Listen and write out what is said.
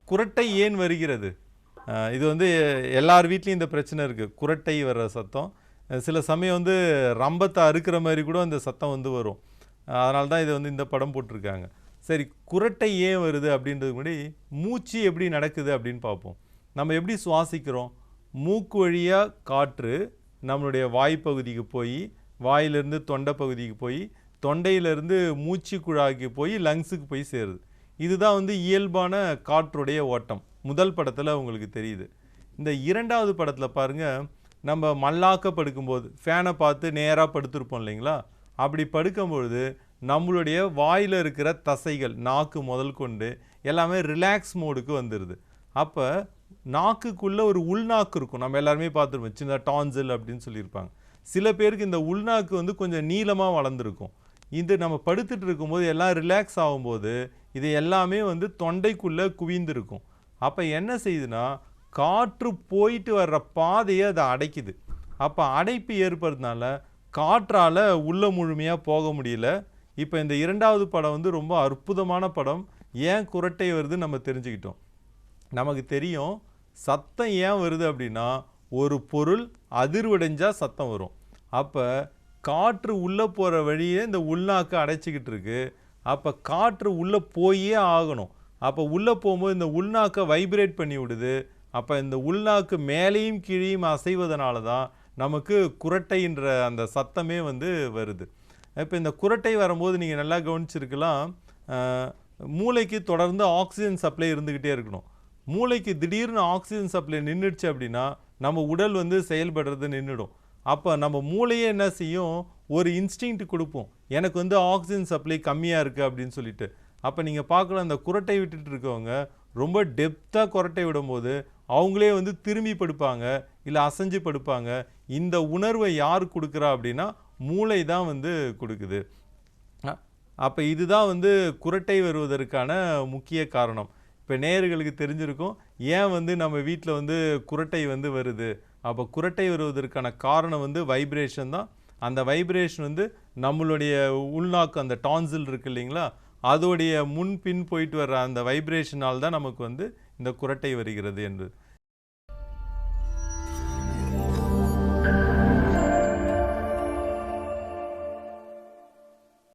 குரட்டை ஏன் வருகிறது? இது வந்து எல்லார் வீட்லேயும் இந்த பிரச்சனை இருக்குது, குரட்டை வர்ற சத்தம். சில சமயம் வந்து ரம்பத்தை அறுக்கிற மாதிரி கூட அந்த சத்தம் வந்து வரும். அதனால தான் இதை வந்து இந்த படம் போட்டிருக்காங்க. சரி, குரட்டை ஏன் வருது அப்படின்றது முன்னாடி மூச்சு எப்படி நடக்குது அப்படின்னு பார்ப்போம். நம்ம எப்படி சுவாசிக்கிறோம்? மூக்கு வழியாக காற்று நம்மளுடைய வாய்ப்பகுதிக்கு போய், வாயிலிருந்து தொண்டை பகுதிக்கு போய், தொண்டையிலிருந்து மூச்சு குழாய்க்கு போய் லங்ஸுக்கு போய் சேருது. இதுதான் வந்து இயல்பான காற்றுடைய ஓட்டம். முதல் படத்தில் உங்களுக்கு தெரியுது. இந்த இரண்டாவது படத்தில் பாருங்கள், நம்ம மல்லாக்க படுக்கும்போது ஃபேனை பார்த்து நேராக படுத்திருப்போம் இல்லைங்களா? அப்படி படுக்கும்பொழுது நம்மளுடைய வாயில் இருக்கிற தசைகள், நாக்கு முதல் கொண்டு எல்லாமே ரிலாக்ஸ் மோடுக்கு வந்துடுது. அப்போ நாக்குக்குள்ளே ஒரு உள்நாக்கு இருக்கும். நம்ம எல்லாருமே பார்த்துருப்போம், சின்ன டான்சில் அப்படின்னு சொல்லியிருப்பாங்க. சில பேருக்கு இந்த உள்நாக்கு வந்து கொஞ்சம் நீளமாக வளர்ந்துருக்கும். இது நம்ம படுத்துட்டு இருக்கும்போது எல்லாம் ரிலாக்ஸ் ஆகும்போது இது எல்லாமே வந்து தொண்டைக்குள்ளே குவிந்திருக்கும். அப்போ என்ன செய்யுதுன்னா, காற்று போயிட்டு வர்ற பாதையை அதை அடைக்குது. அப்போ அடைப்பு ஏற்படுறதுனால காற்றால் உள்ள முழுமையாக போக முடியல. இப்போ இந்த இரண்டாவது படம் வந்து ரொம்ப அற்புதமான படம். ஏன் குரட்டை வருது நம்ம தெரிஞ்சுக்கிட்டோம். நமக்கு தெரியும் சத்தம் ஏன் வருது அப்படின்னா, ஒரு பொருள் அதிர்வடைஞ்சால் சத்தம் வரும். அப்போ காற்று உள்ளே போகிற வழியே இந்த உள்நாக்கு அடைச்சிக்கிட்டு இருக்கு. அப்போ காற்று உள்ளே போயே ஆகணும். அப்போ உள்ளே போகும்போது இந்த உள்நாக்கை வைப்ரேட் பண்ணி விடுது. அப்போ இந்த உள்நாக்கு மேலேயும் கீழேயும் அசைவதனால தான் நமக்கு குரட்டைன்ற அந்த சத்தமே வந்து வருது. இப்போ இந்த குரட்டை வரும்போது நீங்கள் நல்லா கவனிச்சிருக்கலாம், மூளைக்கு தொடர்ந்து ஆக்சிஜன் சப்ளை இருந்துக்கிட்டே இருக்கணும். மூளைக்கு திடீர்னு ஆக்சிஜன் சப்ளை நின்றுடுச்சு அப்படின்னா நம்ம உடல் வந்து செயல்படுறது நின்றுடும். அப்போ நம்ம மூளையே என்ன செய்யும், ஒரு இன்ஸ்டிங்க்ட் கொடுப்போம், எனக்கு வந்து ஆக்சிஜன் சப்ளை கம்மியாக இருக்குது அப்படின்னு சொல்லிட்டு. அப்போ நீங்கள் பார்க்கலாம், அந்த குரட்டை விட்டுட்டு இருக்கவங்க ரொம்ப டெப்த்தாக குரட்டை விடும்போது அவங்களே வந்து திரும்பி படுப்பாங்க, இல்லை அசைஞ்சு படுப்பாங்க. இந்த உணர்வை யார் கொடுக்குறா அப்படின்னா மூளை தான் வந்து கொடுக்குது. அப்போ இதுதான் வந்து குரட்டை வருவதற்கான முக்கிய காரணம். இப்போ நேயர்களுக்கு தெரிஞ்சிருக்கும் ஏன் வந்து நம்ம வீட்டில் வந்து குரட்டை வந்து வருது. அப்போ குரட்டை வருவதற்கான காரணம் வந்து வைப்ரேஷன் தான். அந்த வைப்ரேஷன் வந்து நம்மளுடைய உள்நாக்கு, அந்த டான்சில் இருக்குது இல்லைங்களா, அதோடைய முன்பின் போயிட்டு வர்ற அந்த வைப்ரேஷனால் தான் நமக்கு வந்து இந்த குரட்டை வருகிறது என்பது.